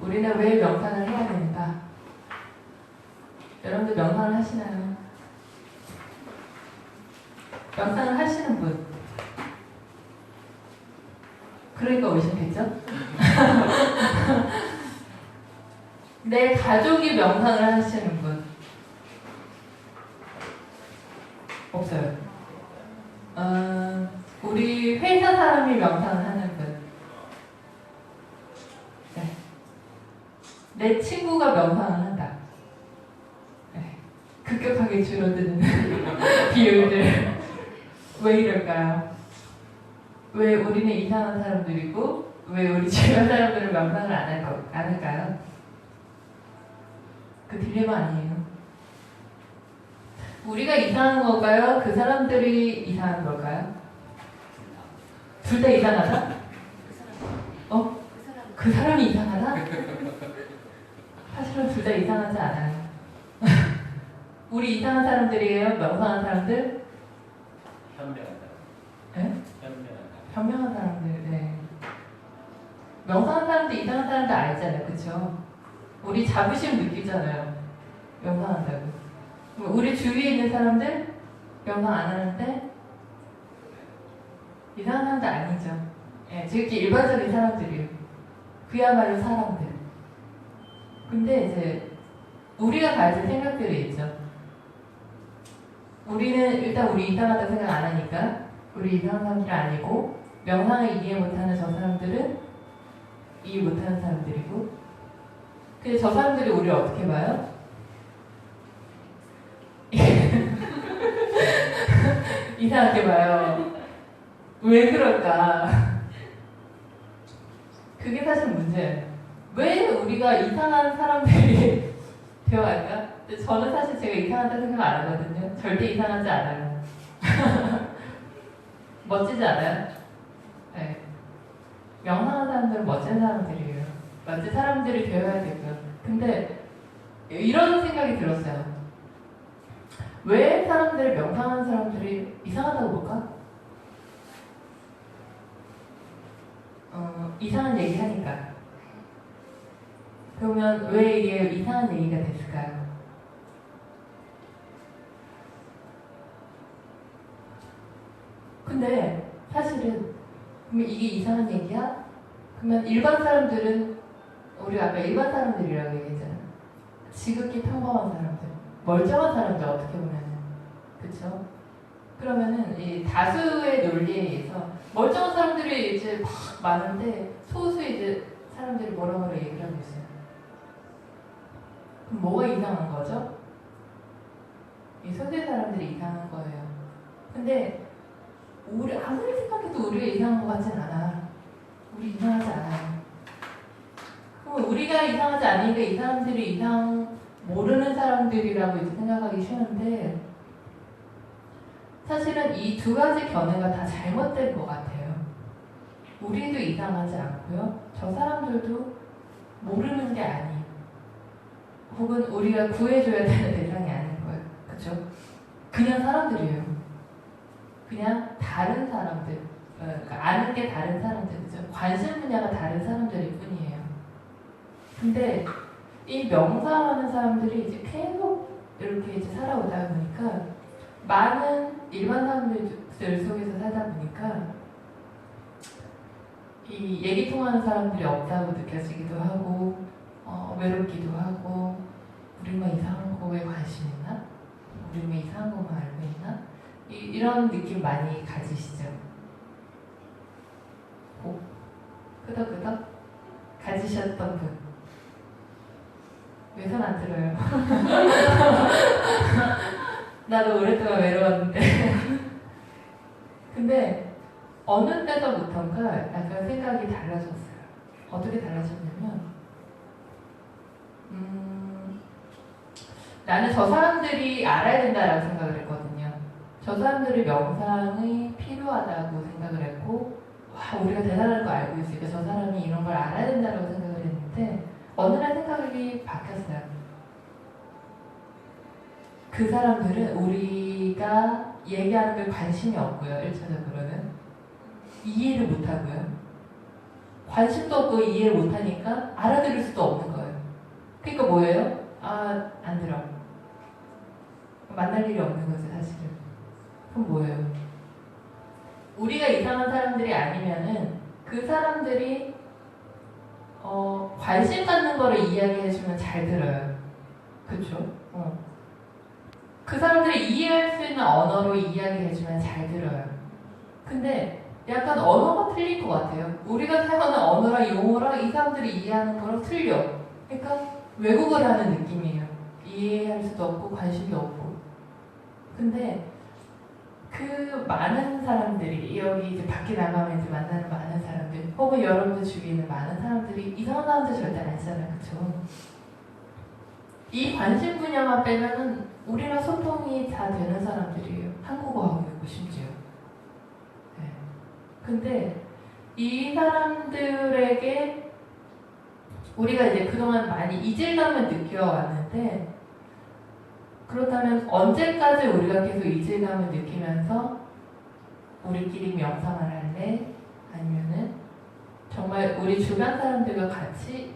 우리는 왜 명상을 해야 되는가? 여러분들 명상을 하시나요? 명상을 하시는 분. 그러니까 오셨겠죠? 내 가족이 명상을 하시는 분. 없어요. 우리 회사 사람이 명상을 하는 분. 네. 내 친구가 명상을 한다. 네. 급격하게 줄어드는 비율들. 왜 이럴까요? 왜 우리는 이상한 사람들이고 왜 우리 주변 사람들은 명상을 안 할까요? 그 딜레마 아니에요. 우리가 이상한 걸까요? 그 사람들이 이상한 걸까요? 둘 다 이상하다? 그 사람이 이상하다? 사실은 둘 다 이상하지 않아요. 우리 이상한 사람들이에요? 명상한 사람들? 현명하다. 네? 현명하다. 현명한 사람들, 네. 명상한 사람들, 이상한 사람들 알잖아요. 그쵸? 우리 자부심 느끼잖아요. 명상한다고. 우리 주위에 있는 사람들 명상 안 하는데 이상한 사람들 아니죠. 예, 지극히 일반적인 사람들이에요. 그야말로 사람들. 근데 이제 우리가 가진 생각들이 있죠. 우리는 일단 우리 이상하다고 생각 안 하니까 우리 이상한 사람들이 아니고 명상을 이해 못하는 저 사람들은 이해 못하는 사람들이고 근데 저 사람들이 우리를 어떻게 봐요? 이상하게 봐요. 왜 그럴까? 그게 사실 문제예요. 왜 우리가 이상한 사람들이 되어갈까? 근데 저는 사실 제가 이상하다고 생각 안 하거든요. 절대 이상하지 않아요. 멋지지 않아요? 네. 명상한 사람들은 멋진 사람들이에요. 멋진 사람들이 되어야 되고요. 근데 이런 생각이 들었어요. 왜 사람들, 명상하는 사람들이 이상하다고 볼까? 이상한 얘기 하니까. 그러면 왜 이게 이상한 얘기가 됐을까요? 근데 사실은 그러면 이게 이상한 얘기야? 그러면 일반 사람들은 우리가 아까 일반 사람들이라고 얘기했잖아요. 지극히 평범한 사람들, 멀쩡한 사람들 어떻게 보면은 그쵸? 그러면은 이 다수의 논리에 의해서 멀쩡한 사람들이 이제 막 많은데 소수의 이제 사람들이 뭐라 얘기를 하고 있어요. 그럼 뭐가 이상한 거죠? 이 소수의 사람들이 이상한 거예요. 근데 우리 아무리 생각해도 우리가 이상한 것 같진 않아. 우리 이상하지 않아요. 그럼 우리가 이상하지 않으니까 이 사람들이 모르는 사람들이라고 이제 생각하기 쉬운데 사실은 이 두 가지 견해가 다 잘못된 것 같아요. 우리도 이상하지 않고요. 저 사람들도 모르는 게 아니에요. 혹은 우리가 구해줘야 되는 대상이 아닌 거예요. 그쵸? 그냥 사람들이에요. 그냥 다른 사람들. 그러니까 아는 게 다른 사람들. 그죠? 관심 분야가 다른 사람들일 뿐이에요. 근데 이 명상하는 사람들이 이제 계속 이렇게 이제 살아오다 보니까 많은 일반 사람들 속에서 살다 보니까 이 얘기 통하는 사람들이 없다고 느껴지기도 하고 외롭기도 하고 우리만 이상한 거에 관심 있나? 우리만 이상한 것만 알고 있나? 이런 느낌 많이 가지시죠? 끄덕끄덕 가지셨던 분 왜 손 안 들어요? 나도 오랫동안 외로웠는데 근데 어느 때서부턴가 약간 생각이 달라졌어요. 어떻게 달라졌냐면 나는 저 사람들이 알아야 된다라고 생각을 했거든요. 저 사람들이 명상이 필요하다고 생각을 했고 와 우리가 대단한 거 알고 있으니까 저 사람이 이런 걸 알아야 된다고 생각을 했는데 어느 날 생각이 바뀌었어요. 그 사람들은 우리가 얘기하는 데 관심이 없고요. 1차적으로는 이해를 못하고요. 관심도 없고 이해를 못하니까 알아들을 수도 만날 일이 없는 거죠, 사실은. 그럼 뭐예요? 우리가 이상한 사람들이 아니면은 그 사람들이 관심 갖는 거를 이야기해주면 잘 들어요. 그쵸? 그 사람들이 이해할 수 있는 언어로 이야기해주면 잘 들어요. 근데 약간 언어가 틀릴 것 같아요. 우리가 사용하는 언어랑 용어랑 이 사람들이 이해하는 거랑 틀려. 그러니까 외국어를 하는 느낌이에요. 이해할 수도 없고 관심도 없고. 근데 그 많은 사람들이 여기 이제 밖에 나가면 이제 만나는 많은 사람들 혹은 여러분들 주위에 있는 많은 사람들이 이상한 사람들 절대 아니잖아요. 그쵸? 이 관심 분야만 빼면은 우리랑 소통이 다 되는 사람들이에요. 한국어하고 있고 심지어. 네. 근데 이 사람들에게 우리가 이제 그동안 많이 이질감을 느껴왔는데 그렇다면 언제까지 우리가 계속 이질감을 느끼면서 우리끼리 명상을 할래? 아니면은 정말 우리 주변 사람들과 같이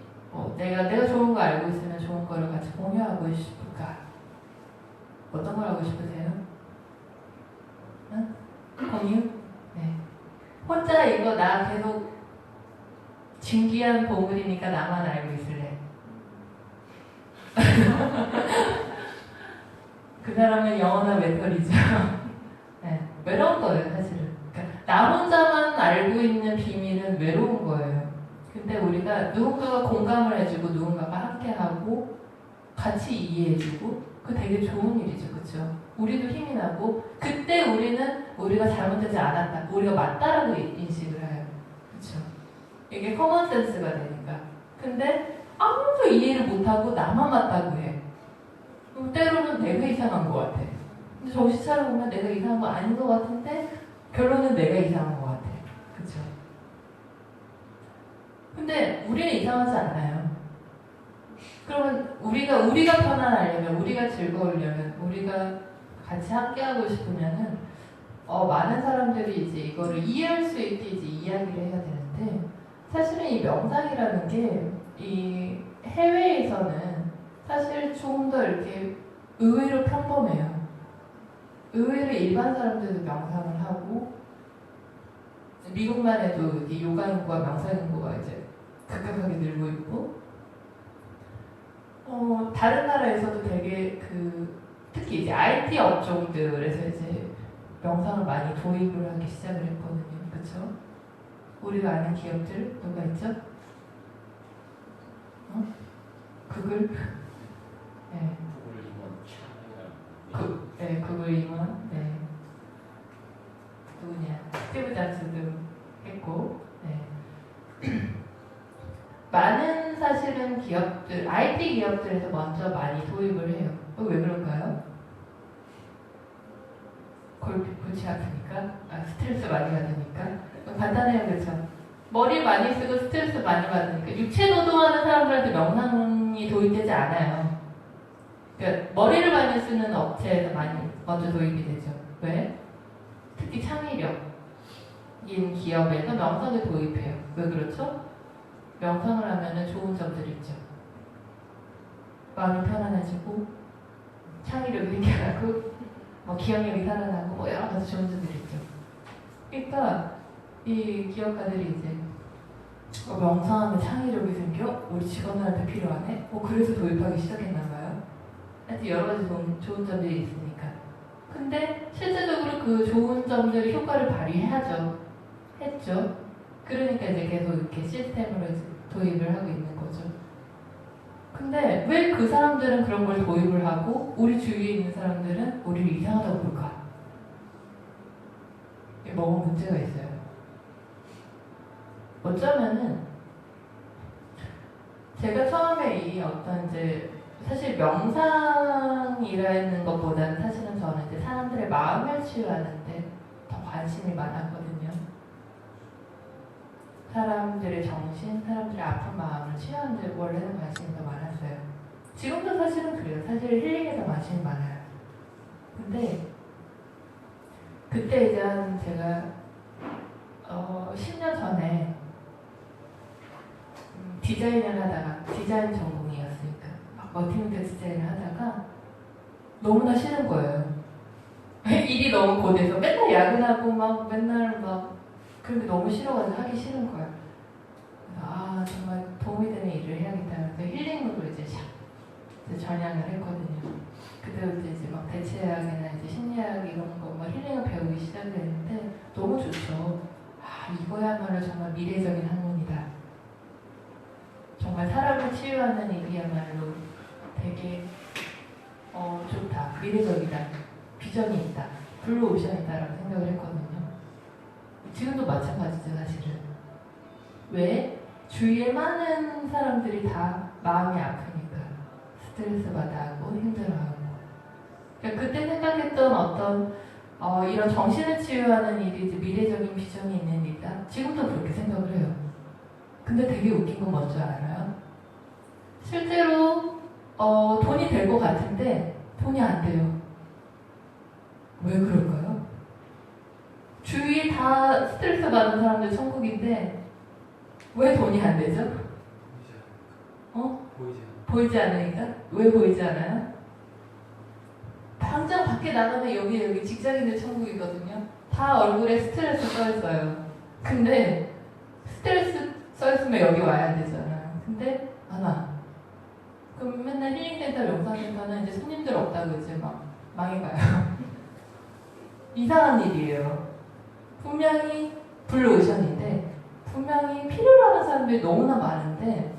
내가 좋은 거 알고 있으면 좋은 거를 같이 공유하고 싶을까? 어떤 걸 하고 싶으세요? 응? 공유? 네. 혼자 이거 나 계속 진귀한 보물이니까 나만 알고 있을래. 그 사람은 영원한 외톨이죠. 네, 외로운 거예요, 사실은. 그러니까 나 혼자만 알고 있는 비밀은 외로운 거예요. 근데 우리가 누군가가 공감을 해주고 누군가가 함께하고 같이 이해해주고 그거 되게 좋은 일이죠, 그렇죠? 우리도 힘이 나고 그때 우리는 우리가 잘못되지 않았다, 우리가 맞다라고 인식을 해요, 그렇죠? 이게 커먼 센스가 되니까. 근데 아무도 이해를 못하고 나만 맞다고 해. 때로는 내가 이상한 것 같아. 근데 정신 차려보면 내가 이상한 거 아닌 것 같은데 결론은 내가 이상한 것 같아. 그쵸? 근데 우리는 이상하지 않아요. 그러면 우리가 편안하려면, 우리가 즐거우려면, 우리가 같이 함께하고 싶으면은 많은 사람들이 이제 이거를 이해할 수 있게 이제 이야기를 해야 되는데 사실은 이 명상이라는 게 이 해외에서는 사실 조금 더 이렇게 의외로 평범해요. 의외로 일반 사람들도 명상을 하고 미국만 해도 이렇게 요가 인구와 명상 인구가 이제 급격하게 늘고 있고 다른 나라에서도 되게 특히 이제 IT 업종들에서 이제 명상을 많이 도입을 하기 시작을 했거든요. 그렇죠? 우리가 아는 기업들 누가 있죠? 구글? 네. 구글 임원, 네. 누구냐? 스티브 잡스도 했고, 네. 많은 사실은 기업들, IT 기업들에서 먼저 많이 도입을 해요. 왜 그럴까요? 골치 아프니까? 스트레스 많이 받으니까? 간단해요, 그렇죠? 머리 많이 쓰고 스트레스 많이 받으니까 육체 노동하는 사람들한테 명상이 도입되지 않아요. 그러니까 머리를 많이 쓰는 업체에서 많이 먼저 도입이 되죠. 왜? 특히 창의력인 기업에서 명상을 도입해요. 왜 그렇죠? 명상을 하면은 좋은 점들이 있죠. 마음이 편안해지고 창의력이 생겨나고 기억력이 살아나고 여러 가지 좋은 점들이 있죠. 그러니까 이 기업가들이 이제 명상하면 창의력이 생겨? 우리 직원들한테 필요하네? 그래서 도입하기 시작했나봐요. 하여튼 여러 가지 좋은 점들이 있으니까. 근데 실제적으로 그 좋은 점들이 효과를 발휘해야죠. 했죠. 그러니까 이제 계속 이렇게 시스템으로 이제 도입을 하고 있는 거죠. 근데 왜 그 사람들은 그런 걸 도입을 하고 우리 주위에 있는 사람들은 우리를 이상하다고 볼까? 이게 뭐가 문제가 있어요. 어쩌면은 제가 처음에 이 어떤 이제 사실 명상이라는 것보다는 사실은 저는 이제 사람들의 마음을 치유하는데 더 관심이 많았거든요. 사람들의 정신, 사람들의 아픈 마음을 치유하는 데 원래는 관심이 더 많았어요. 지금도 사실은 그래요. 사실 힐링에 더 관심이 많아요. 근데 그때 이제 제가 10년 전에 디자인을 하다가 디자인 전공이었으니까 막 멀티미디어 디자인을 하다가 너무나 싫은 거예요. 일이 너무 고돼서 맨날 야근하고 막 맨날 막 그런 게 너무 싫어가지고 하기 싫은 거예요. 그래서 아 정말 도움이 되는 일을 해야겠다. 그래서 힐링으로 이제 전향을 했거든요. 그때부터 이제 막 대체학이나 이제 심리학 이런 거 막 힐링을 배우기 시작을 했는데 너무 좋죠. 아 이거야말로 정말 미래적인 학문이다. 정말 사람을 치유하는 일이야말로 되게 좋다, 미래적이다, 비전이 있다, 블루오션이다라고 생각을 했거든요. 지금도 마찬가지죠, 사실은. 왜? 주위에 많은 사람들이 다 마음이 아프니까 스트레스 받아하고 힘들어하고. 그러니까 그때 생각했던 어떤 이런 정신을 치유하는 일이 이제 미래적인 비전이 있는 일이다. 지금도 그렇게 생각을 해요. 근데 되게 웃긴 건 뭔지 알아요? 실제로 돈이 될 것 같은데 돈이 안 돼요. 왜 그럴까요? 주위에 다 스트레스 받는 사람들 천국인데 왜 돈이 안 되죠? 보이지 않으니까? 왜 보이지 않아요? 당장 밖에 나가면 여기 직장인들 천국이거든요. 다 얼굴에 스트레스 써있어요. 근데 스트레스 써있으면 여기 와야 되잖아요. 근데 안 와. 그럼 맨날 힐링센터, 명상센터는 이제 손님들 없다고 이제 막 망해가요. 이상한 일이에요. 분명히 블루오션인데 분명히 필요로 하는 사람들이 너무나 많은데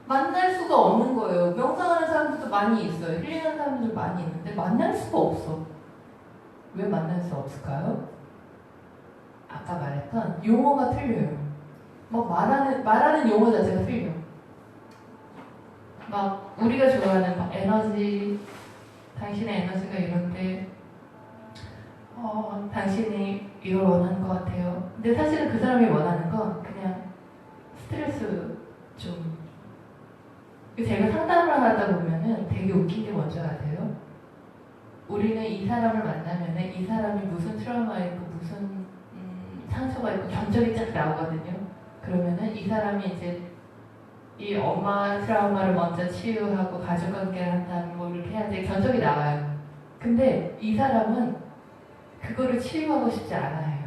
만날 수가 없는 거예요. 명상하는 사람들도 많이 있어요. 힐링하는 사람들도 많이 있는데 만날 수가 없어. 왜 만날 수 없을까요? 아까 말했던 용어가 틀려요. 막 말하는 용어 자체가 틀려. 막 우리가 좋아하는 막 에너지, 당신의 에너지가 이런데 당신이 이걸 원하는 것 같아요. 근데 사실은 그 사람이 원하는 건 그냥 스트레스 좀. 제가 상담을 하다 보면은 되게 웃긴 게 뭔지 아세요? 우리는 이 사람을 만나면은 이 사람이 무슨 트라우마 있고 무슨 상처가 있고 견적이 쫙 나오거든요. 그러면은 이 사람이 이제 이 엄마 트라우마를 먼저 치유하고 가족관계를 한다면 뭐 이렇게 해야지 견적이 나와요. 근데 이 사람은 그거를 치유하고 싶지 않아요.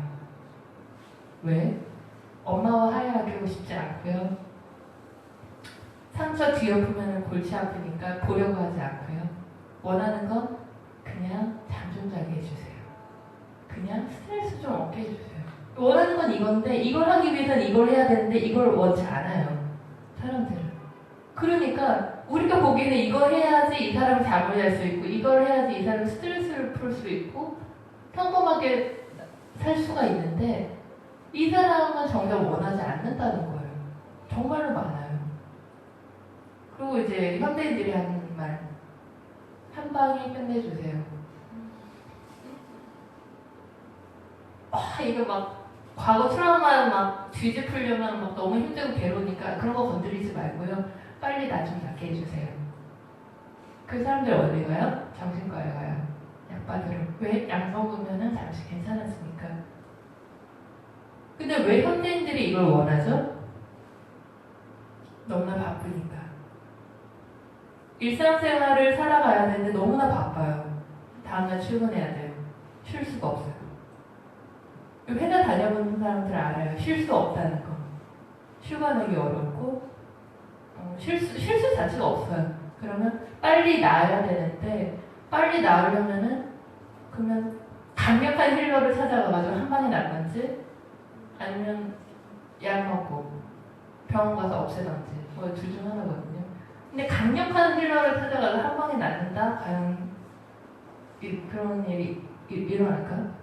왜? 엄마와 화해하고 싶지 않고요. 상처 뒤엎으면 골치 아프니까 보려고 하지 않고요. 원하는 건 그냥 잠 좀 자게 해주세요. 그냥 스트레스 좀 없게 해주세요. 원하는 건 이건데 이걸 하기 위해서는 이걸 해야 되는데 이걸 원치 않아요. 사람들은. 그러니까 우리가 보기에는 이걸 해야지 이 사람이 잠을 잘 수 있고 이걸 해야지 이 사람이 스트레스를 풀 수 있고 평범하게 살 수가 있는데 이 사람은 정작 원하지 않는다는 거예요. 정말로 많아요. 그리고 이제 현대인들이 하는 말, 한 방에 끝내주세요. 이거 막 과거 트라우마 막 뒤집으려면 막 너무 힘들고 괴로우니까 그런 거 건드리지 말고요. 빨리 나 좀 낫게 해주세요. 그 사람들 어디 가요? 정신과에 가요. 약 받으러. 왜? 약 먹으면 잠시 괜찮았으니까. 근데 왜 현대인들이 이걸 원하죠? 너무나 바쁘니까. 일상생활을 살아가야 되는데 너무나 바빠요. 다음날 출근해야 돼요. 쉴 수가 없어요. 회사 다녀본 사람들 알아요. 쉴 수 없다는 거. 휴가 내기 어렵고 쉴 수 자체가 없어요. 그러면 빨리 나아야 되는데 빨리 나으려면은 그러면 강력한 힐러를 찾아가가지고 한 방에 날 건지 아니면 약 먹고 병원 가서 없애던지 뭐 둘 중 하나거든요. 근데 강력한 힐러를 찾아가서 한 방에 낫는다? 과연 그런 일이 일어날까?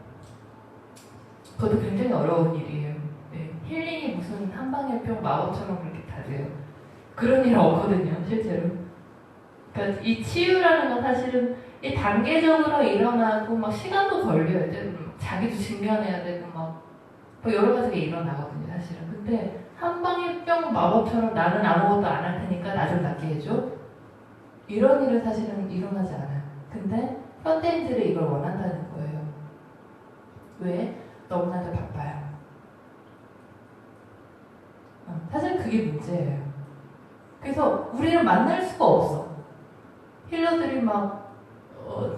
그것도 굉장히 어려운 일이에요. 네. 힐링이 무슨 한방의 병 마법처럼 그렇게 다 돼요. 그런 일 없거든요, 실제로. 그러니까 이 치유라는 건 사실은 이 단계적으로 일어나고 막 시간도 걸려요. 자기도 직면해야 되고 막 여러 가지가 일어나거든요, 사실은. 근데 한방의 병 마법처럼 나는 아무것도 안 할 테니까 나 좀 낫게 해줘. 이런 일은 사실은 일어나지 않아요. 근데 현대인들이 이걸 원한다는 거예요. 왜? 너무나도 바빠요. 사실 그게 문제예요. 그래서 우리를 만날 수가 없어. 힐러들이 막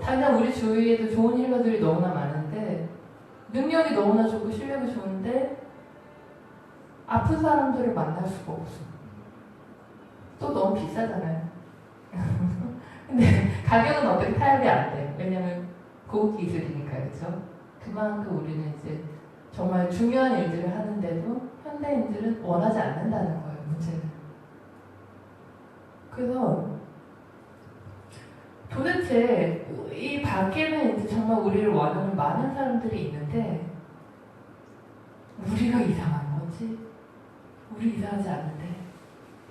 당장 우리 주위에도 좋은 힐러들이 너무나 많은데 능력이 너무나 좋고 실력이 좋은데 아픈 사람들을 만날 수가 없어. 또 너무 비싸잖아요. 근데 가격은 어떻게 타협이 안 돼. 왜냐면 고급 기술이니까, 그죠? 그만큼 우리는 이제 정말 중요한 일들을 하는데도 현대인들은 원하지 않는다는 거예요, 문제는. 그래서 도대체 이 밖에는 이제 정말 우리를 원하는 많은 사람들이 있는데 우리가 이상한 거지? 우리 이상하지 않은데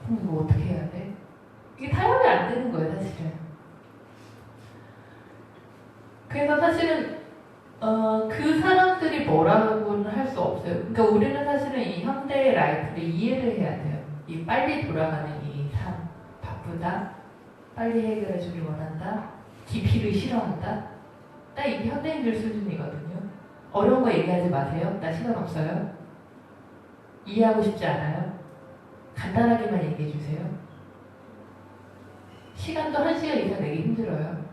그럼 이거 어떻게 해야 돼? 이게 타협이 안 되는 거예요, 사실은. 그래서 사실은 그 사람들이 뭐라고는 할 수 없어요. 그러니까 우리는 사실은 이 현대의 라이프를 이해를 해야 돼요. 이 빨리 돌아가는 이 삶, 바쁘다, 빨리 해결해주길 원한다, 깊이를 싫어한다. 딱 이게 현대인들 수준이거든요. 어려운 거 얘기하지 마세요. 나 시간 없어요. 이해하고 싶지 않아요. 간단하게만 얘기해 주세요. 시간도 1시간 이상 내기 힘들어요.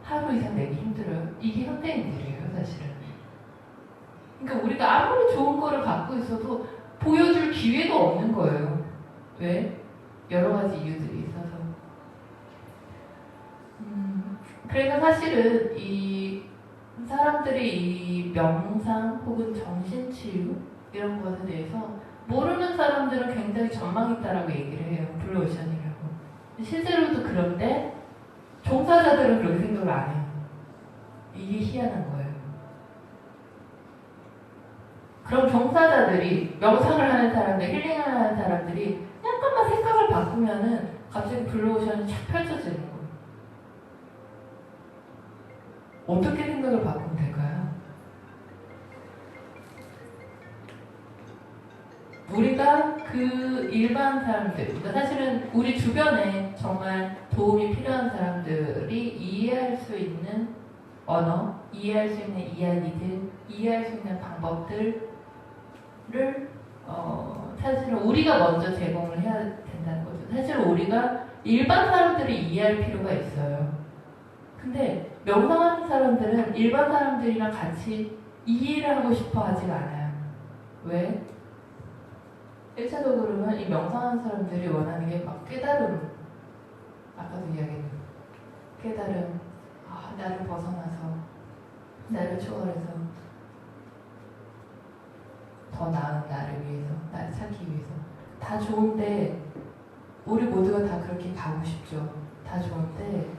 하루 이상 내기 힘들어요. 이게 현대인들이에요, 사실은. 그러니까 우리가 아무리 좋은 거를 갖고 있어도 보여줄 기회가 없는 거예요. 왜? 여러 가지 이유들이 있어서. 그래서 사실은 이 사람들이 이 명상 혹은 정신치유 이런 것에 대해서 모르는 사람들은 굉장히 전망이 있다라고 얘기를 해요. 블루오션이라고. 실제로도 그런데 종사자들은 그렇게 생각을 안 해요. 이게 희한한 거예요. 그럼 종사자들이 명상을 하는 사람들, 힐링을 하는 사람들이 약간만 생각을 바꾸면은 갑자기 블루오션이 착 펼쳐지는 거예요. 어떻게 생각을 바꾸면 될까요? 우리가 그 일반 사람들, 그러니까 사실은 우리 주변에 정말 도움이 필요한 사람들이 이해할 수 있는 언어, 이해할 수 있는 이야기들, 이해할 수 있는 방법들을 사실은 우리가 먼저 제공을 해야 된다는 거죠. 사실은 우리가 일반 사람들이 이해할 필요가 있어요. 근데 명상하는 사람들은 일반 사람들이랑 같이 이해를 하고 싶어 하지가 않아요. 왜? 1차적으로는 이 명상하는 사람들이 원하는 게 막 깨달음, 아까도 이야기했던 깨달음, 나를 벗어나서 나를 초월해서 더 나은 나를 위해서, 나를 찾기 위해서 다 좋은데 우리 모두가 다 그렇게 가고 싶죠. 다 좋은데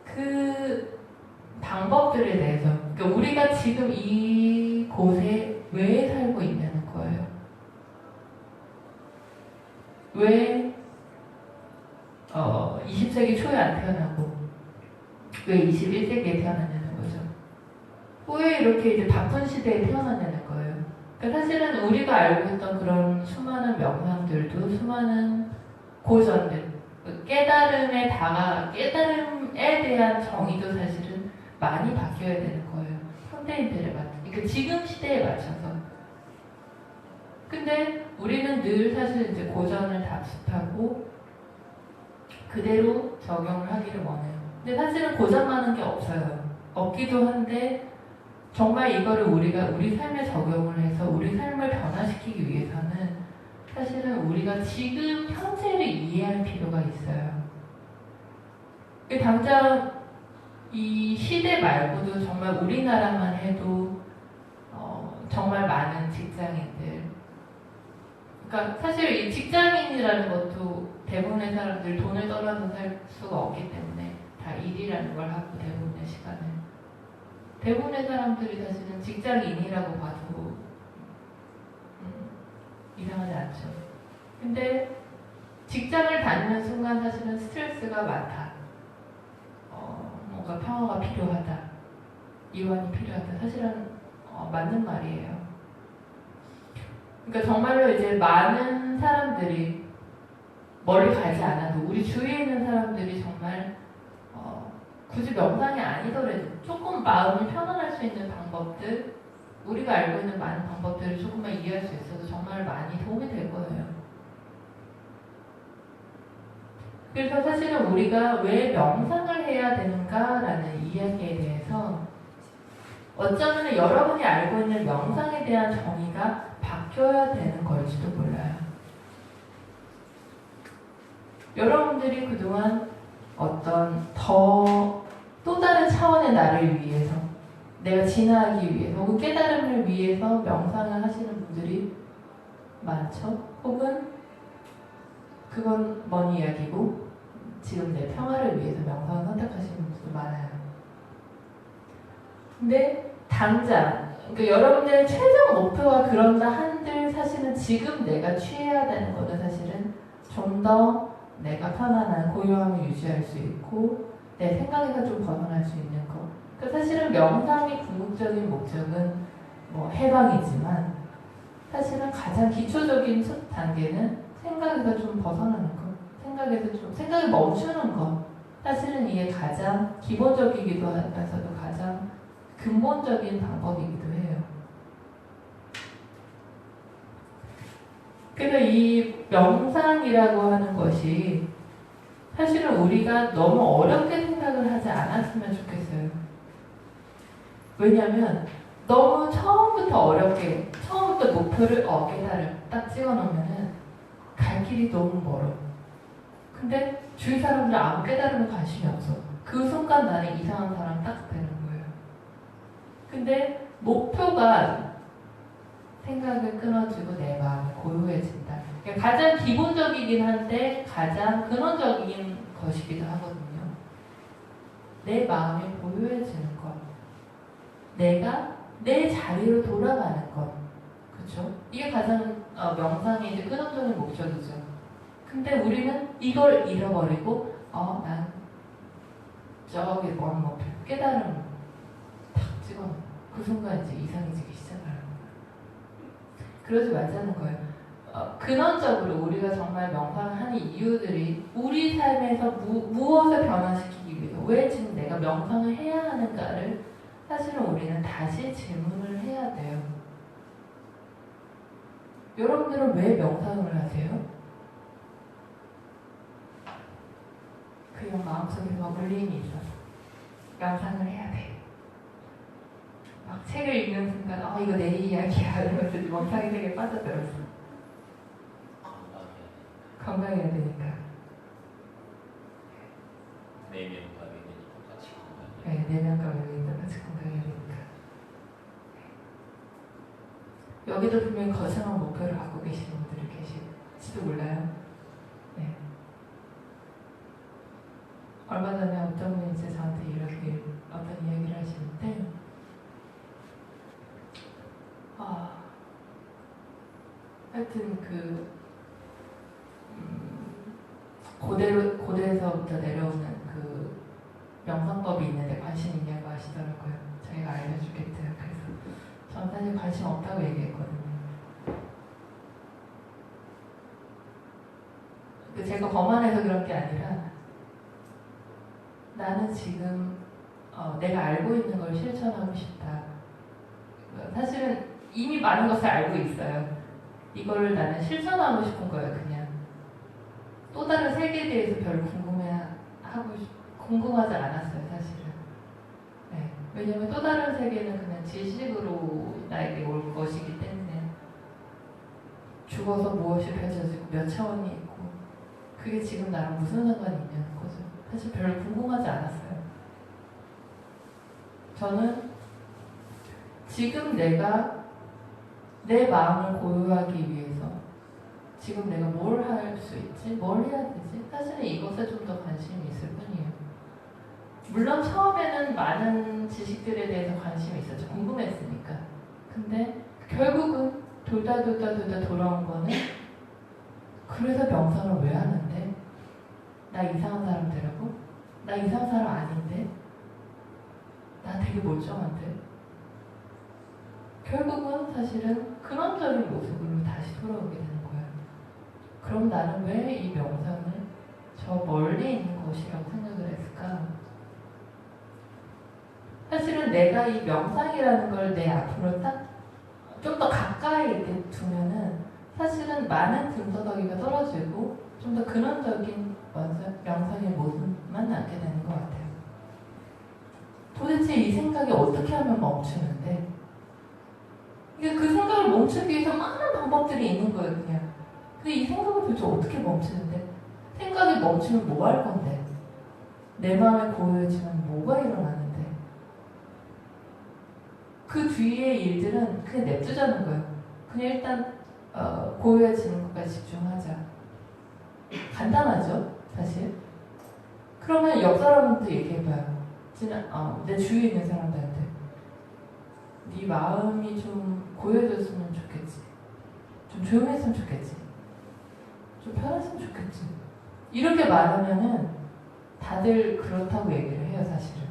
그 방법들에 대해서, 그러니까 우리가 지금 이곳에 왜 살고 있냐는 거예요. 왜 20세기 초에 안 태어나고 왜 21세기에 태어났냐는 거죠. 왜 이렇게 이제 바쁜 시대에 태어났냐는 거예요. 그러니까 사실은 우리가 알고 있던 그런 수많은 명상들도 수많은 고전들, 깨달음에 대한 정의도 사실은 많이 바뀌어야 되는 거예요. 현대인들에 맞춰, 그러니까 지금 시대에 맞춰서. 근데 우리는 늘 사실 이제 고전을 답습하고 그대로 적용을 하기를 원해요. 근데 사실은 고전만한 게 없어요. 없기도 한데 정말 이거를 우리가 우리 삶에 적용을 해서 우리 삶을 변화시키기 위해서는 사실은 우리가 지금 현재를 이해할 필요가 있어요. 당장 이 시대 말고도 정말 우리나라만 해도 정말 많은 직장인들, 그러니까 사실 이 직장인이라는 것도 대부분의 사람들 돈을 떨어서 살 수가 없기 때문에 다 일이라는 걸 하고 대부분의 시간을, 대부분의 사람들이 사실은 직장인이라고 봐도 이상하지 않죠. 근데 직장을 다니는 순간 사실은 스트레스가 많다. 뭔가 평화가 필요하다. 이완이 필요하다. 사실은 맞는 말이에요. 그러니까 정말로 이제 많은 사람들이 멀리 가지 않아도 우리 주위에 있는 사람들이 정말 굳이 명상이 아니더라도 조금 마음을 편안할 수 있는 방법들, 우리가 알고 있는 많은 방법들을 조금만 이해할 수 있어서 정말 많이 도움이 될 거예요. 그래서 사실은 우리가 왜 명상을 해야 되는가라는 이야기에 대해서 어쩌면 여러분이 알고 있는 명상에 대한 정의가 바뀌어야 되는 걸지도 몰라요. 여러분들이 그동안 어떤 또 다른 차원의 나를 위해서, 내가 진화하기 위해서, 혹은 깨달음을 위해서 명상을 하시는 분들이 많죠? 혹은 그건 먼 이야기고 지금 내 평화를 위해서 명상을 선택하시는 분들도 많아요. 근데 당장 그러니까 여러분들의 최종 목표가 그런다 한들 사실은 지금 내가 취해야 되는 것은 사실은 좀 더 내가 편안한 고요함을 유지할 수 있고 내 생각에서 좀 벗어날 수 있는 것. 그러니까 사실은 명상의 궁극적인 목적은 뭐 해방이지만 사실은 가장 기초적인 첫 단계는 생각에서 좀 벗어나는 것. 생각을 멈추는 것. 사실은 이게 가장 기본적이기도 하면서도 가장 근본적인 방법이기도 해요. 그래서 이 명상이라고 하는 것이 사실은 우리가 너무 어렵게 생각을 하지 않았으면 좋겠어요. 왜냐하면 너무 처음부터 목표를 깨달음 딱 찍어놓으면은 갈 길이 너무 멀어. 근데 주위 사람들 아무 깨달음에 관심이 없어. 그 순간 나는 이상한 사람 딱 되는 거예요. 근데 목표가 생각을 끊어주고 내 마음이 고요해진다. 그러니까 가장 기본적이긴 한데 가장 근원적인 것이기도 하거든요. 내 마음이 고요해지는 것. 내가 내 자리로 돌아가는 것. 그렇죠? 이게 가장 명상의 이제 근원적인 목적이죠. 근데 우리는 이걸 잃어버리고 난 저기 먼 목표 깨달음 탁 찍어놓고 그 순간 이제 이상해지기 시작하는 거예요. 그러지 말자는 거예요. 근원적으로 우리가 정말 명상을 하는 이유들이 우리 삶에서 무엇을 변화시키기 위해서 왜 지금 내가 명상을 해야 하는가를 사실은 우리는 다시 질문을 해야 돼요. 여러분들은 왜 명상을 하세요? 그냥 마음속에 막 울림이 있어서 명상을 해야 돼. 막 책을 읽는 순간 이거 내 이야기야 이러면서 명상에 되게 빠져들었어. 건강해야 되니까. 내면과 외면이 똑같이 건강해야 네, 내면과 외면이 똑같이 건강해야 되니까. 여기도 분명히 거창한 목표를 갖고 계시는 분들이 계실지도 몰라요. 네. 얼마 전에 어떤 분이 이제 저한테 이렇게 어떤 이야기를 하시는데, 하여튼 고대에서부터 내려오는 그 명상법이 있는데 관심 있냐고 하시더라고요. 자기가 알려주겠대요. 그래서 저는 사실 관심 없다고 얘기했거든요. 제가 거만해서 그런 게 아니라 나는 지금 내가 알고 있는 걸 실천하고 싶다. 사실은 이미 많은 것을 알고 있어요. 이걸 나는 실천하고 싶은 거예요. 그냥 또 다른 세계에 대해서 별로 궁금하지 않았어요. 사실은. 네. 왜냐면 또 다른 세계는 그냥 지식으로 나에게 올 것이기 때문에 죽어서 무엇이 펼쳐지고 몇 차원이 있고 그게 지금 나랑 무슨 상관이 있냐는 거죠. 사실 별로 궁금하지 않았어요. 저는 지금 내가 내 마음을 고요하기 위해서 지금 내가 뭘 할 수 있지? 뭘 해야 되지? 사실은 이것에 좀 더 관심이 있을 뿐이에요. 물론 처음에는 많은 지식들에 대해서 관심이 있었죠. 궁금했으니까. 근데 결국은 돌다 돌아온 거는 그래서 명상을 왜 하는데? 나 이상한 사람 되라고? 나 이상한 사람 아닌데? 나 되게 멀쩡한데? 결국은 사실은 근원적인 모습으로 다시 돌아오게 되는 거예요. 그럼 나는 왜 이 명상을 저 멀리 있는 것이라고 생각을 했을까? 사실은 내가 이 명상이라는 걸 내 앞으로 딱 좀 더 가까이 이렇게 두면은 사실은 많은 등서덕이가 떨어지고 좀 더 근원적인 않게 되는 것 같아요. 도대체 이 생각이 어떻게 하면 멈추는데? 그러니까 그 생각을 멈추기 위해서 많은 방법들이 있는 거예요, 그냥. 근데 이 생각을 도대체 어떻게 멈추는데? 생각이 멈추면 뭐 할 건데? 내 마음에 고요해지면 뭐가 일어나는데? 그 뒤의 일들은 그냥 냅두자는 거예요. 그냥 일단 고요해지는 것까지 집중하자. 간단하죠, 사실. 그러면 옆 사람한테 얘기해봐요. 내 주위에 있는 사람들한테 네 마음이 좀 고요해졌으면 좋겠지. 좀 조용했으면 좋겠지. 좀 편했으면 좋겠지. 이렇게 말하면은 다들 그렇다고 얘기를 해요, 사실은.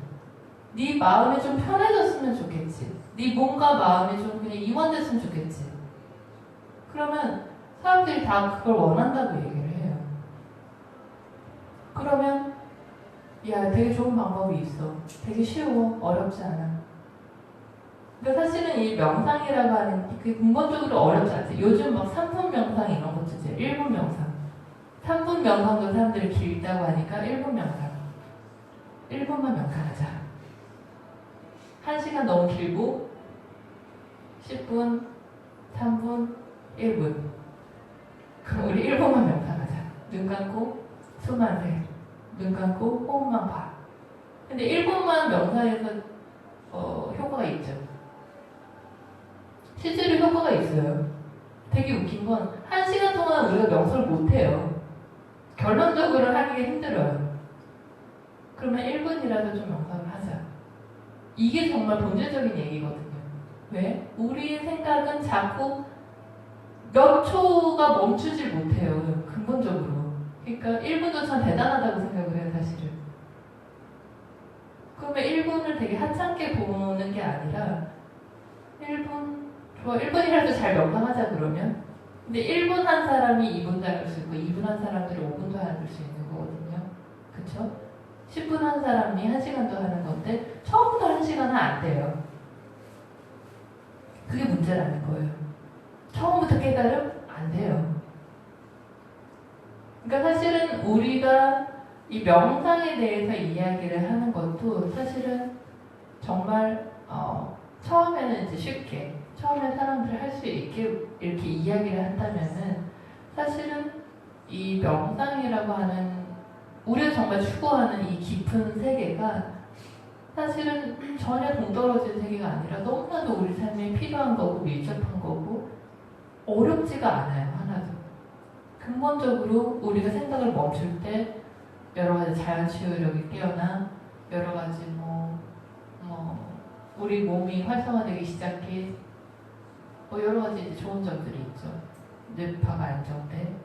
네 마음이 좀 편해졌으면 좋겠지. 네 몸과 마음이 좀 그냥 이완됐으면 좋겠지. 그러면 사람들이 다 그걸 원한다고 얘기를 해요. 그러면 야, 되게 좋은 방법이 있어. 되게 쉬워. 어렵지 않아. 그러니까 사실은 이 명상이라고 하는 게 근본적으로 어렵지 않지. 요즘 막 3분 명상 이런 것도 이제 1분 명상. 3분 명상도 사람들이 길다고 하니까 1분 명상. 1분만 명상하자. 1시간 너무 길고 10분, 3분, 1분. 그럼 우리 1분만 명상하자. 눈 감고 숨만 세. 눈 감고 호흡만 봐. 근데 1분만 명상해서 효과가 있죠. 실제로 효과가 있어요. 되게 웃긴 건 1시간 동안 우리가 명상을 못해요. 결론적으로 하기가 힘들어요. 그러면 1분이라도 좀 명상을 하자. 이게 정말 본질적인 얘기거든요. 왜? 우리의 생각은 자꾸 몇 초가 멈추질 못해요. 근본적으로. 그러니까 1분도 참 대단하다고 생각을 해요, 사실은. 그러면 1분을 되게 하찮게 보는 게 아니라 1분, 좋아, 1분이라도 잘 명상하자 그러면. 근데 1분 한 사람이 2분도 할 수 있고 2분 한 사람들이 5분도 할 수 있는 거거든요. 그쵸? 10분 한 사람이 1시간도 하는 건데 처음부터 1시간은 안 돼요. 그게 문제라는 거예요. 처음부터 깨달음? 안 돼요. 그러니까 사실은 우리가 이 명상에 대해서 이야기를 하는 것도 사실은 정말 처음에는 이제 쉽게 처음에 사람들이 할 수 있게 이렇게 이야기를 한다면은 사실은 이 명상이라고 하는 우리가 정말 추구하는 이 깊은 세계가 사실은 전혀 동떨어진 세계가 아니라 너무나도 우리 삶에 필요한 거고 밀접한 거고 어렵지가 않아요, 하나도. 근본적으로 우리가 생각을 멈출 때 여러 가지 자연치유력이 깨어나 여러 가지 우리 몸이 활성화되기 시작해 여러 가지 이제 좋은 점들이 있죠. 뇌파가 안정돼.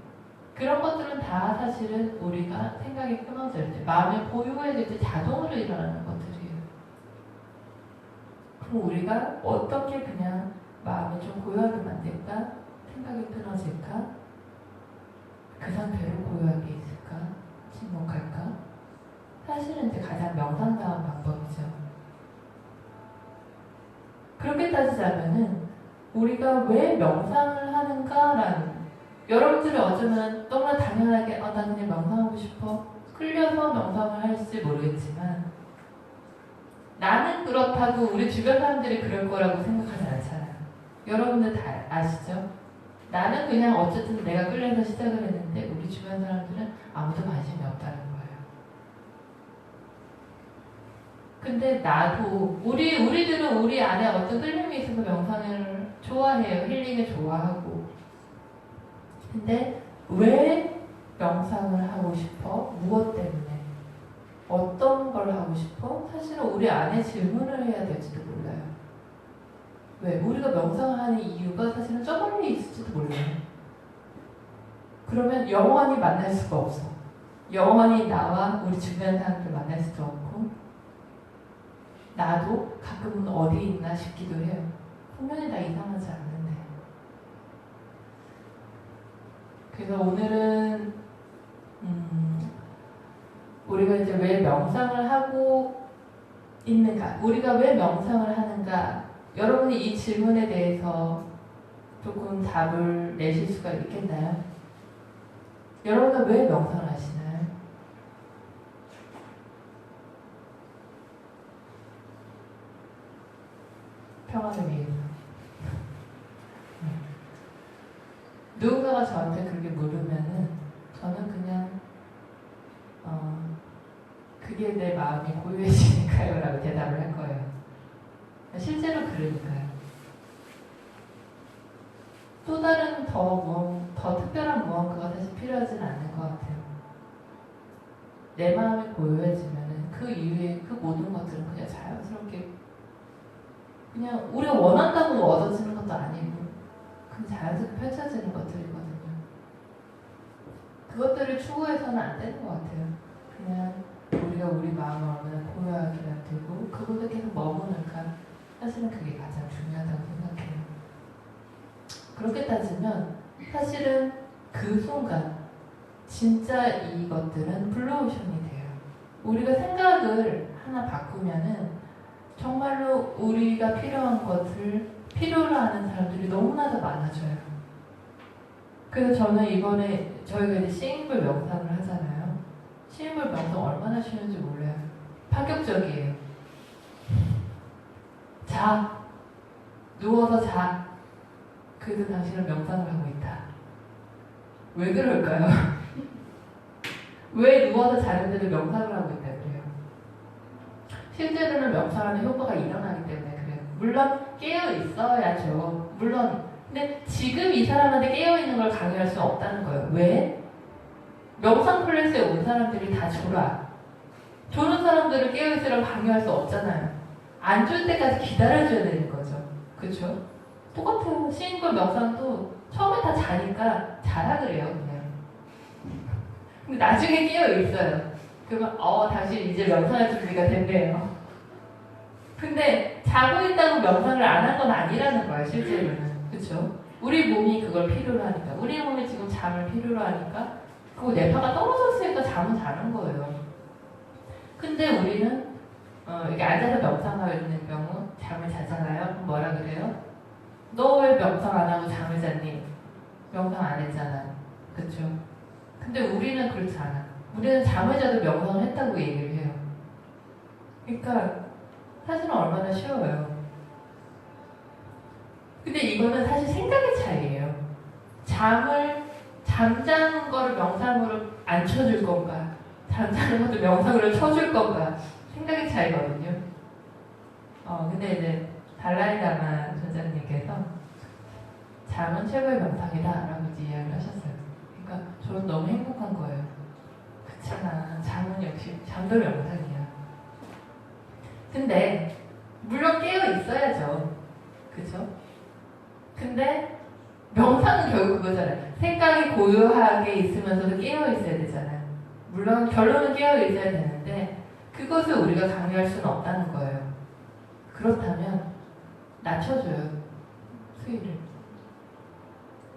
그런 것들은 다 사실은 우리가 생각이 끊어질 때, 마음이 고요해질 때 자동으로 일어나는 것들이에요. 그럼 우리가 어떻게 그냥 마음을 좀 고요하게 만들까? 생각이 끊어질까? 그 상태로 고요하게 있을까? 침묵할까? 사실은 이제 가장 명상당한 방법이죠. 그렇게 따지자면은 우리가 왜 명상을 하는가라는 여러분들이 어쩌면 너무나 당연하게 나 그냥 명상하고 싶어 끌려서 명상을 할지 모르겠지만 나는 그렇다고 우리 주변 사람들이 그럴 거라고 생각하지 않잖아요. 여러분들 다 아시죠? 나는 그냥 어쨌든 내가 끌려서 시작을 했는데 우리 주변 사람들은 아무도 관심이 없다는 거예요. 근데 나도 우리들은 우리 안에 어떤 끌림이 있어서 명상을 좋아해요. 힐링을 좋아하고. 근데 왜 명상을 하고 싶어? 무엇 때문에? 어떤 걸 하고 싶어? 사실은 우리 안에 질문을 해야 될지도 몰라요. 왜? 우리가 명상을 하는 이유가 사실은 저 멀리 있을지도 몰라요. 그러면 영원히 만날 수가 없어. 영원히 나와 우리 주변 사람들 만날 수도 없고 나도 가끔은 어디 있나 싶기도 해요. 분명히 나 이상하지 않는데. 그래서 오늘은 우리가 이제 왜 명상을 하고 있는가, 우리가 왜 명상을 하는가, 여러분이 이 질문에 대해서 조금 답을 내실 수가 있겠나요? 여러분은 왜 명상을 하시나요? 그게 내 마음이 고요해지니까요 라고 대답을 할 거예요. 실제로 그러니까요. 또 다른 더 특별한 무언가가 사실 필요하진 않는 것 같아요. 내 마음이 고요해지면은 그 이후에 그 모든 것들은 그냥 자연스럽게 그냥 우리가 원한다고 얻어지는 것도 아니고 그냥 자연스럽게 펼쳐지는 것들이거든요. 그것들을 추구해서는 안 되는 것 같아요. 그냥 우리가 우리 마음을 얼마나 고요하게 놔두고 그곳에 계속 머무는가 사실은 그게 가장 중요하다고 생각해요. 그렇게 따지면 사실은 그 순간 진짜 이것들은 블루오션이 돼요. 우리가 생각을 하나 바꾸면은 정말로 우리가 필요한 것을 필요로 하는 사람들이 너무나도 많아져요. 그래서 저는 이번에 저희가 이제 싱글 명상을 하잖아요. 싱글 명상 얼마나 쉬운지 몰라요. 파격적이에요. 자, 누워서 자. 그래도 당신은 명상을 하고 있다. 왜 그럴까요? 왜 누워서 자는데도 명상을 하고 있다 그래요? 실제로는 명상하는 효과가 일어나기 때문에 그래요. 물론 깨어 있어야죠. 물론 근데 지금 이 사람한테 깨어 있는 걸 강요할 수는 없다는 거예요. 왜? 명상 클래스에 온 사람들이 다 졸아. 조는 사람들을 깨어 있으라고 강요할 수 없잖아요. 안 졸 때까지 기다려줘야 되는 거죠. 그렇죠? 똑같아요. 싱글 명상도 처음에 다 자니까 자라 그래요, 그냥. 근데 나중에 깨어 있어요. 그러면 당신 이제 명상할 준비가 됐네요. 근데 자고 있다고 명상을 안 한 건 아니라는 거예요, 실제로는. 그렇죠? 우리 몸이 그걸 필요로 하니까. 우리 몸이 지금 잠을 필요로 하니까 그거 뇌파가 떨어졌으니까 잠은 자는 거예요. 근데 우리는 이렇게 앉아서 명상하고 있는 경우 잠을 자잖아요. 그럼 뭐라 그래요? 너 왜 명상 안 하고 잠을 잤니? 명상 안 했잖아. 그쵸? 근데 우리는 그렇지 않아. 우리는 잠을 자도 명상을 했다고 얘기를 해요. 그러니까 사실은 얼마나 쉬워요. 근데 이거는 사실 생각의 차이예요. 잠자는 거를 명상으로 안 쳐줄 건가? 잠자는 것도 명상으로 쳐줄 건가? 생각의 차이거든요. 근데 이제 달라이 라마 선생님께서 잠은 최고의 명상이다 라고 이제 이야기를 하셨어요. 그러니까 저는 너무 행복한 거예요. 그렇잖아. 잠은 역시 잠도 명상이야. 근데 물론 깨어 있어야죠. 그쵸? 근데 명상은 결국 그거잖아요. 생각이 고요하게 있으면서도 깨어 있어야 되잖아요. 물론 결론은 깨어 있어야 되는데 그것을 우리가 강요할 수는 없다는 거예요. 그렇다면 낮춰줘요. 수위를.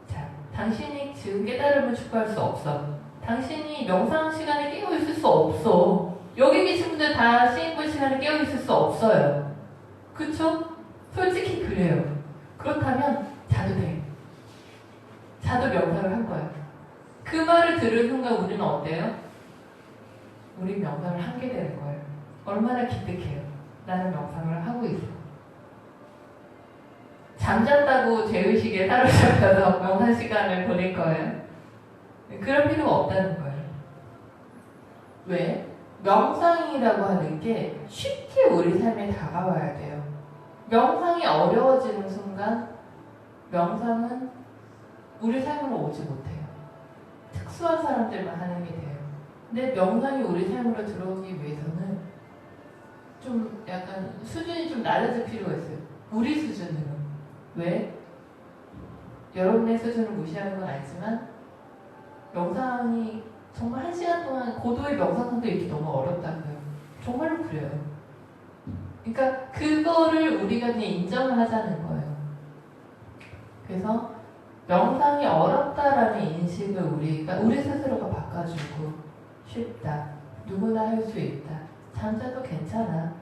자, 당신이 지금 깨달음을 추구할 수 없어. 당신이 명상 시간에 깨어 있을 수 없어. 여기 계신 분들 다 싱글 시간에 깨어 있을 수 없어요. 그쵸? 솔직히 그래요. 그렇다면 자도 돼. 자도 명상을 한 거예요. 그 말을 들은 순간 우리는 어때요? 우리 명상을 하게 되는 거예요. 얼마나 기특해요. 나는 명상을 하고 있어. 잠잔다고 죄의식에 사로잡혀서 명상 시간을 보낼 거예요. 그럴 필요가 없다는 거예요. 왜? 명상이라고 하는 게 쉽게 우리 삶에 다가와야 돼요. 명상이 어려워지는 순간 명상은 우리 삶으로 오지 못해요. 특수한 사람들만 하는 게 돼요. 근데 명상이 우리 삶으로 들어오기 위해서는 좀 약간 수준이 좀 낮아질 필요가 있어요. 우리 수준으로. 왜? 여러분의 수준을 무시하는 건 아니지만 명상이 정말 1시간 동안 고도의 명상 상태 이렇게 너무 어렵다고요. 정말로 그래요. 그러니까 그거를 우리가 그냥 인정을 하자는 거예요. 그래서 명상이 어렵다라는 인식을 우리 스스로가 바꿔주고 쉽다. 누구나 할 수 있다. 잠자도 괜찮아.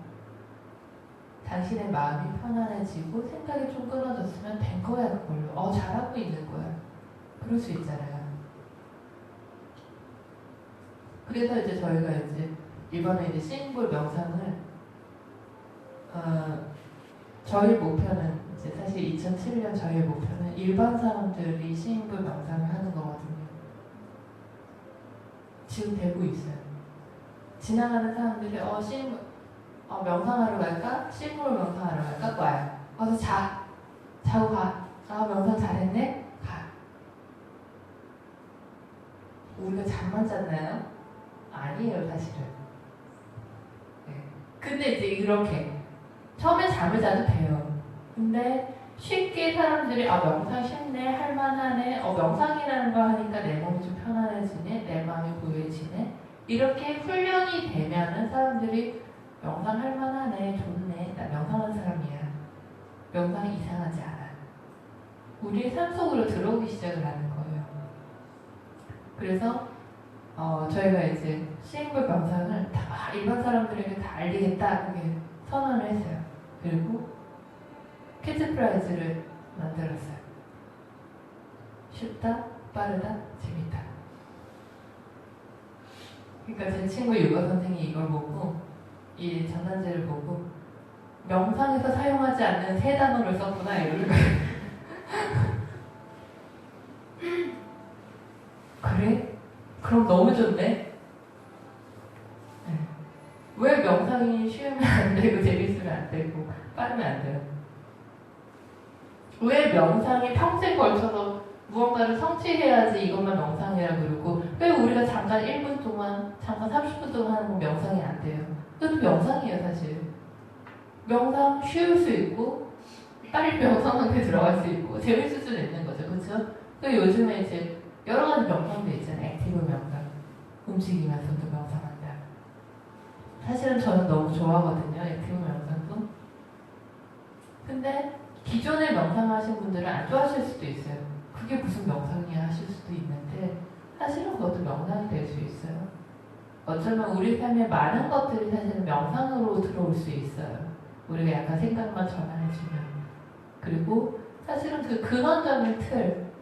당신의 마음이 편안해지고 생각이 좀 끊어졌으면 된 거야 그걸로. 잘하고 있는 거야. 그럴 수 있잖아요. 그래서 이제 저희가 이제 이번에 이제 싱글 명상을 저희 목표는 이제 사실 2007년 저희 목표는 일반 사람들이 싱글 명상을 하는 거거든요. 지금 되고 있어요. 지나가는 사람들이 명상하러 갈까? 식물 명상하러 갈까? 와요. 와서 자고 가. 명상 잘했네? 가. 우리가 잠만 잤나요? 아니에요, 사실은. 네. 근데 이제 이렇게 처음에 잠을 자도 돼요. 근데 쉽게 사람들이 명상 쉽네, 할만하네, 명상이라는 거 하니까 내 몸이 좀 편안해지네, 내 마음이 고요해지네. 이렇게 훈련이 되면은 사람들이 명상 할만하네, 좋네, 나 명상하는 사람이야. 명상이 이상하지 않아. 우리의 삶 속으로 들어오기 시작을 하는 거예요. 그래서 저희가 이제 시행불 명상을 다 일반 사람들에게 다 알리겠다 그게 선언을 했어요. 그리고 캐치프라이즈를 만들었어요. 쉽다, 빠르다, 재밌다. 그러니까 제 친구 요가 선생님이 이걸 보고 이 전단지를 보고 명상에서 사용하지 않는 세 단어를 썼구나 이러는 거예요. 그래? 그럼 너무 좋네? 네. 왜 명상이 쉬우면 안 되고 재밌으면 안 되고 빠르면 안 돼요? 왜 명상이 평생 걸쳐서 무언가를 성취해야지 이것만 명상이라 그러고 왜 우리가 잠깐 1분 동안 잠깐 30분 동안 하는 건 명상이 안 돼요? 그것도 명상이에요 사실. 명상 쉬울 수 있고 빨리 명상하게 들어갈 수 있고 재밌을 수도 있는 거죠. 그렇죠? 그 요즘에 이제 여러 가지 명상도 있잖아요. 액티브 명상. 움직이면서도 명상한다. 사실은 저는 너무 좋아하거든요. 액티브 명상도. 근데 기존에 명상하신 분들은 안 좋아하실 수도 있어요. 그게 무슨 명상이야 하실 수도 있는데 사실은 그것도 명상이 될 수 있어요. 어쩌면 우리 삶에 많은 것들이 사실은 명상으로 들어올 수 있어요. 우리가 약간 생각만 전환해주면. 그리고 사실은 그 근원적인 틀,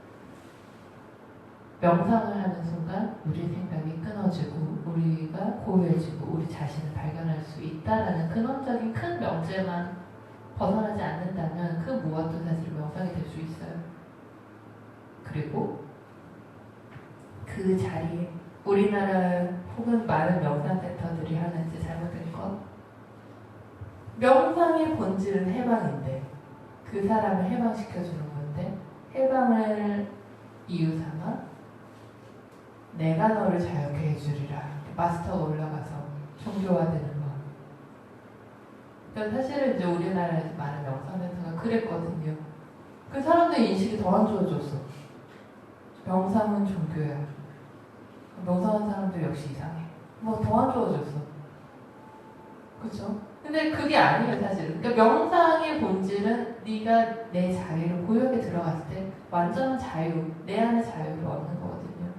명상을 하는 순간 우리 생각이 끊어지고 우리가 고요해지고 우리 자신을 발견할 수 있다라는 근원적인 큰 명제만 벗어나지 않는다면 그 무엇도 사실 명상이 될 수 있어요. 그리고 그 자리에 우리나라 혹은 많은 명상센터들이 하는 지 잘못된 것, 명상의 본질은 해방인데 그 사람을 해방시켜주는 건데 해방을 이유 삼아 내가 너를 자유케 해주리라. 마스터가 올라가서 종교화되는 거. 그러니까 사실은 이제 우리나라에서 많은 명상센터가 그랬거든요. 그 사람들 인식이 더 안 좋아졌어. 명상은 종교야. 명상하는 사람들 역시 이상해. 뭐 더 안 좋아졌어. 그렇죠? 근데 그게 아니에요 사실은. 그러니까 명상의 본질은 네가 내 자유를 고요하게 들어갔을 때 완전한 자유, 내 안의 자유를 얻는 거거든요.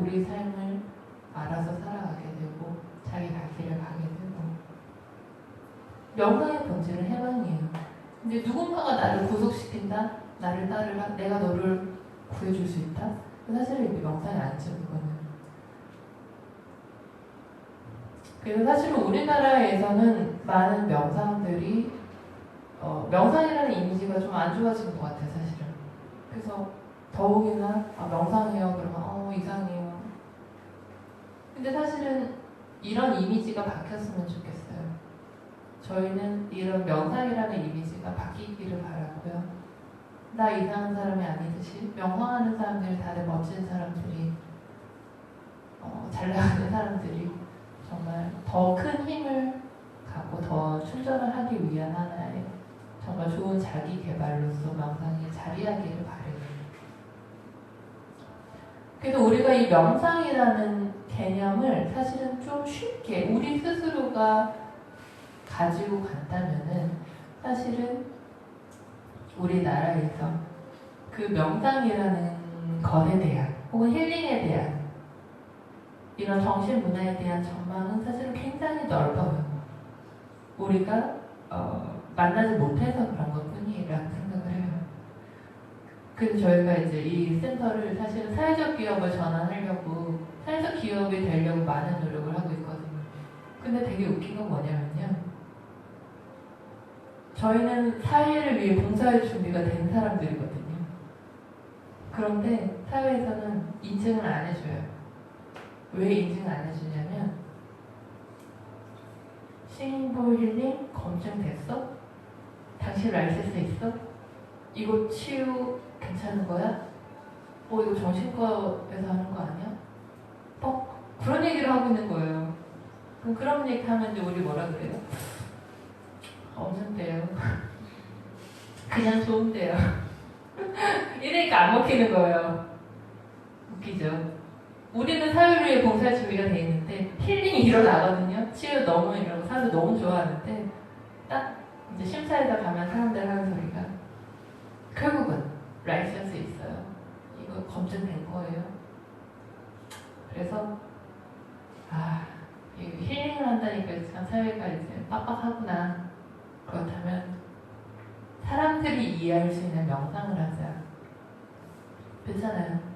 우리 삶을 알아서 살아가게 되고 자기 갈 길을 가게 되고 명상의 본질은 해방이에요. 근데 누군가가 나를 구속시킨다? 나를 따르라? 내가 너를 구해줄 수 있다? 사실은 명상이 아니죠 그거는. 그래서 사실은 우리나라에서는 많은 명상들이 명상이라는 이미지가 좀 안 좋아진 것 같아요 사실은. 그래서 더욱이나 명상해요 그러면 이상해요. 근데 사실은 이런 이미지가 바뀌었으면 좋겠어요. 저희는 이런 명상이라는 이미지가 바뀌기를 바라고요. 나 이상한 사람이 아니듯이 명상하는 사람들이 다들 멋진 사람들이 잘 나가는 사람들이 정말 더 큰 힘을 갖고 더 충전을 하기 위한 하나의 정말 좋은 자기 개발로서 명상에 자리하기를 바래요. 그래서 우리가 이 명상이라는 개념을 사실은 좀 쉽게 우리 스스로가 가지고 간다면은 사실은 우리나라에서 그 명상이라는 것에 대한 혹은 힐링에 대한 이런 정신 문화에 대한 전망은 사실은 굉장히 넓어요. 우리가 만나지 못해서 그런 것뿐이라는 생각을 해요. 그래서 저희가 이제 이 센터를 사실은 사회적 기업을 전환하려고 사회적 기업이 되려고 많은 노력을 하고 있거든요. 근데 되게 웃긴 건 뭐냐면요. 저희는 사회를 위해 봉사할 준비가 된 사람들이거든요. 그런데 사회에서는 인증을 안 해줘요. 왜 인증을 안 해주냐면 싱잉볼 힐링 검증됐어? 당신 라이센스 있어? 이거 치유 괜찮은 거야? 이거 정신과에서 하는 거 아니야? 그런 얘기를 하고 있는 거예요. 그럼 그런 얘기 하면 이제 우리 뭐라 그래요? 없는데요. 그냥 좋은데요. 이러니까 안 먹히는 거예요. 웃기죠? 우리는 사회를 위해 봉사할 준비가 돼 있는데 힐링이 일어나거든요. 치유 너무 이러고 사람들 너무 좋아하는데 딱 이제 심사에다 가면 사람들 하는 소리가 결국은 라이센스 있어요. 이거 검증된 거예요. 그래서 이거 힐링을 한다니까 참 사회가 이제 빡빡하구나. 그렇다면 사람들이 이해할 수 있는 명상을 하자. 괜찮아요.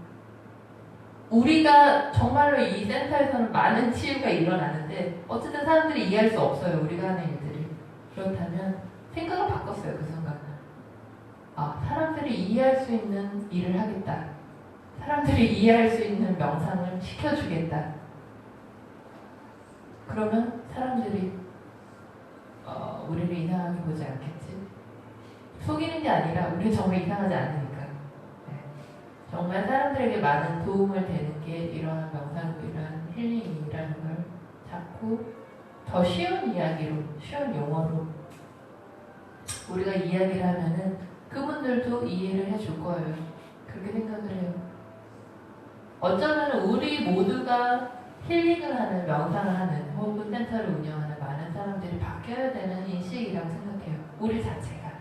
우리가 정말로 이 센터에서는 많은 치유가 일어나는데 어쨌든 사람들이 이해할 수 없어요. 우리가 하는 일들이. 그렇다면 생각을 바꿨어요. 그 순간. 사람들이 이해할 수 있는 일을 하겠다. 사람들이 이해할 수 있는 명상을 시켜주겠다. 그러면 사람들이 우리를 이상하게 보지 않겠지. 속이는 게 아니라 우리는 정말 이상하지 않으니까. 정말 사람들에게 많은 도움을 되는 게 이러한 명상이고 이러한 힐링이라는 걸 자꾸 더 쉬운 이야기로, 쉬운 용어로 우리가 이야기를 하면은 그분들도 이해를 해줄 거예요. 그렇게 생각을 해요. 어쩌면 우리 모두가 힐링을 하는, 명상을 하는, 혹은 센터를 운영하는 많은 사람들이 바뀌어야 되는 인식이라고 생각해요. 우리 자체가.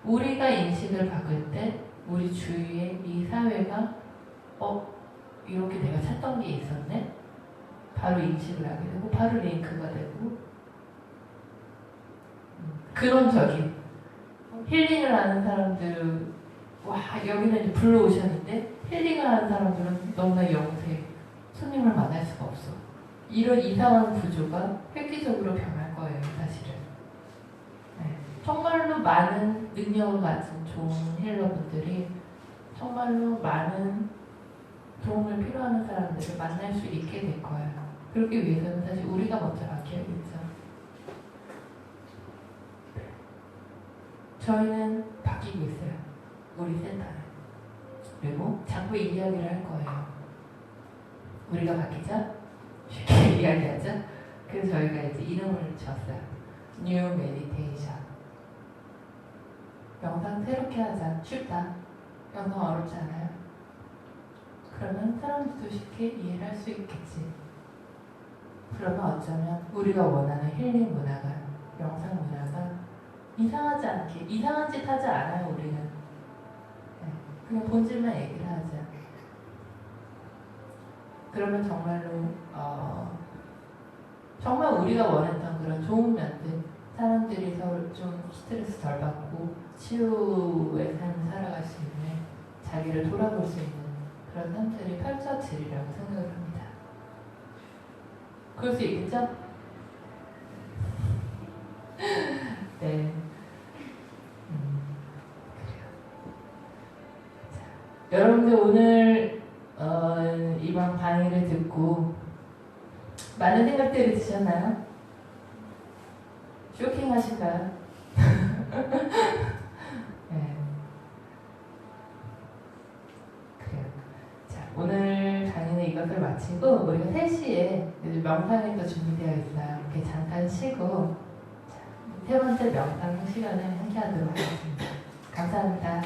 우리가 인식을 바꿀 때 우리 주위에 이 사회가 이렇게 내가 찾던 게 있었네? 바로 인식을 하게 되고 바로 링크가 되고 근원적인 힐링을 하는 사람들 여기는 이제 블루오션인데 힐링을 하는 사람들은 너무나 영세 손님을 만날 수가 없어. 이런 이상한 구조가 획기적으로 변할 거예요. 사실은. 정말로 많은 능력을 가진 좋은 힐러분들이 정말로 많은 도움을 필요하는 사람들을 만날 수 있게 될 거예요. 그러기 위해서는 사실 우리가 먼저 바뀌어야겠죠. 저희는 바뀌고 있어요. 우리 센터는. 그리고 자꾸 이야기를 할 거예요. 우리가 바뀌자? 쉽게 이야기하자? 그래서 저희가 이제 이름을 지었어요. New Meditation. 명상 새롭게 하자. 쉽다. 명상 어렵지 않아요. 그러면 사람들도 쉽게 이해를 할 수 있겠지. 그러면 어쩌면 우리가 원하는 힐링 문화가, 명상 문화가 이상하지 않게, 이상한 짓 하지 않아요. 우리는. 그냥 본질만 얘기를 하자. 그러면 정말로 정말 우리가 원했던 그런 좋은 면들, 사람들이 서로 좀 스트레스 덜 받고 치유의 삶을 살아갈 수 있는, 자기를 돌아볼 수 있는 그런 삶들이 펼쳐지리라고 생각을 합니다. 그럴 수 있겠죠? 네. 그래요. 자, 여러분들 오늘 이번 강의를 듣고 많은 생각들이 드셨나요? 쇼킹하신가요? 네. 그래요. 자, 오늘 강의는 이것을 마치고 우리가 3시에 명상이 또 준비되어 있어요. 이렇게 잠깐 쉬고 자, 세 번째 명상 시간을 함께 하도록 하겠습니다. 감사합니다.